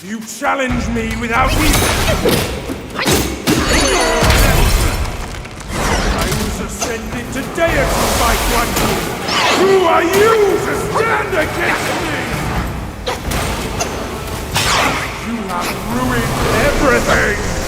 You challenge me without reason. I was ascended to deity by Guanyu. Who are you to stand against me? You have ruined everything!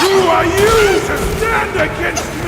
Who are you to stand against me?